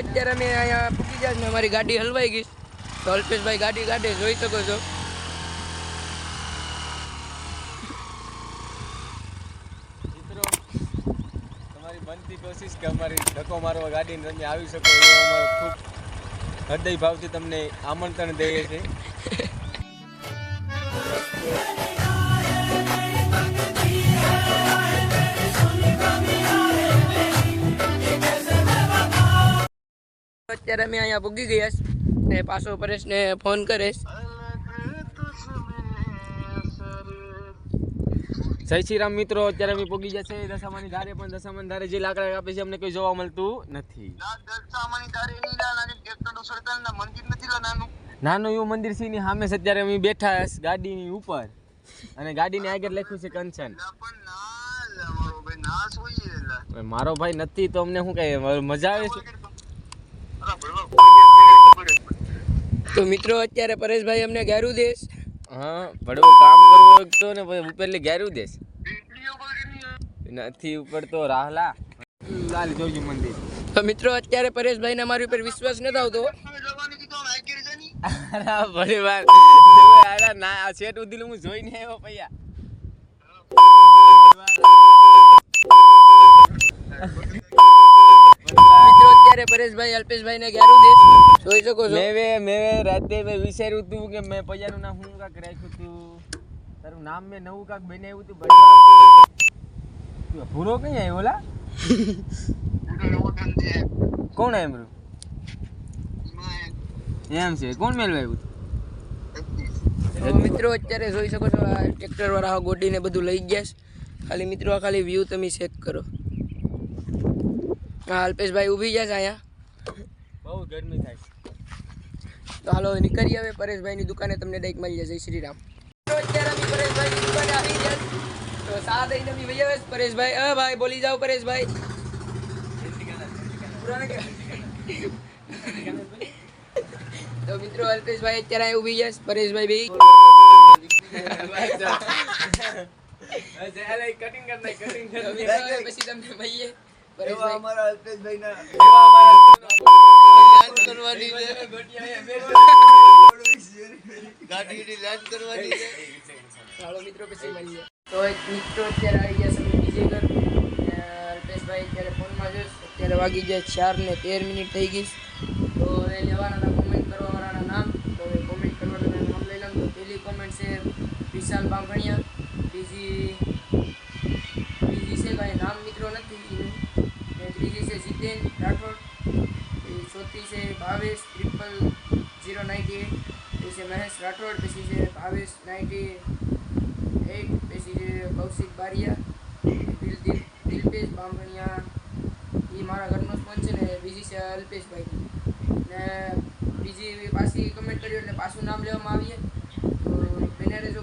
અત્યારે અમે અહીંયા પૂકી ગયા ને અમારી ગાડી હલવાઈ ગઈ તો અલ્પેશભાઈ ગાડી કાઢે જોઈ શકો છો. મિત્રો તમારી બનતી કોશિશ કે અમારી ધક્કો મારવા ગાડીને તમે આવી શકો એ અમારો ખૂબ હૃદય ભાવથી તમને આમંત્રણ દઈએ છીએ. અત્યારે અમે અહીંયા પૂગી ગયા ને પાછો પરેશને ફોન કરીશ. જય શ્રી રામ મિત્રો, અત્યારે અમે પૂગી ગયા છે દશામાની ધારે, પણ દશામાની ધારે જે લાકડા કાપે છે અમને કોઈ જોવા મળતું નથી. નાનું એવું મંદિર છે ની સામે અત્યારે અમે બેઠા ગાડીની ઉપર અને ગાડીની આગળ લખ્યું છે કંચન. મારો ભાઈ નથી તો અમને શું કહે મજા આવે છે. તો મિત્રો અત્યારે પરેશભાઈ અમને ઘેરું દેશ. હા ભડવો કામ કરવો તો ને ઉપરલી ઘેરું દેશ નથી ઉપર તો રાહલા લાલ જોજો મંદિર. તો મિત્રો અત્યારે પરેશભાઈને અમારી ઉપર વિશ્વાસ નથી આવતો. ભલે વાર ના આ સેટ ઉધીલ હું જોઈને આવ્યો પૈયા. મિત્રો અત્યારે પરેશભાઈ અલ્પેશભાઈને ઘેરું દેશ જોઈ શકો છો. મેં રાતે વિચાર્યું હતું કે મેં પૈયાનું નામ હું કાંક રાખ્યું હતું, તારું નામ મેં નવું કાંક બનાવ્યું હતું ભડવા. ભૂરો કઈ આવ્યો ઓલા કોણ એમરું એમ છે કોણ મેળવાયું? તો મિત્રો અત્યારે જોઈ શકો છો આ ટ્રેક્ટર વાળા ગોડીને બધું લઈ ગયા છે. ખાલી મિત્રો આ ખાલી વ્યૂ તમે ચેક કરો. હા અલ્પેશભાઈ ઊભી ગયા છે અહીંયા. બહુ ગરમી થાય છે. તો હાલો નીકળી હવે પરેશભાઈની દુકાને તમને ડાઈક મળી જશે. શ્રી રામ. અત્યારે અમે પરેશભાઈની દુકાને આવી ગયા તો સા દઈને અમે વહી આવે પરેશભાઈ. ભાઈ બોલી જાઓ પરેશભાઈ. તો મિત્રો અલ્પેશભાઈ અત્યારે અહીં ઊભી ગયા પરેશભાઈ ભાઈ પછી તમને મળીએ. તો મિત્રો અત્યારે આવી ગયા છે બીજે ઘર. અલ્પેશભાઈ અત્યારે ફોનમાં જોઈશ. અત્યારે વાગી ગયા 4:13 થઈ ગઈ. તો એ લેવાના હતા કોમેન્ટ કરવાવાળાના નામ. તો એ કોમેન્ટ કરવાના નામ લઈ લઉં. તો પહેલી કોમેન્ટ છે વિશાલ બાંભણિયા. બીજી છે કાંઈ નામ મિત્રો નથી એનું. ત્રીજી છે જીતેન રાઠોડ. ચોથી છે ભાવેશ 00098. પછી છે મહેશ રાઠોડ. પછી છે ભાવેશ 98. પછી છે કૌશિક બારિયા. દિલપેશ બાંભણિયા એ મારા ઘરનો ફોન છે ને. બીજી છે અલ્પેશભાઈ ને બીજી પાછી કમેન્ટ કર્યું એટલે પાછું નામ લેવામાં આવીએ. તો બેનરે જો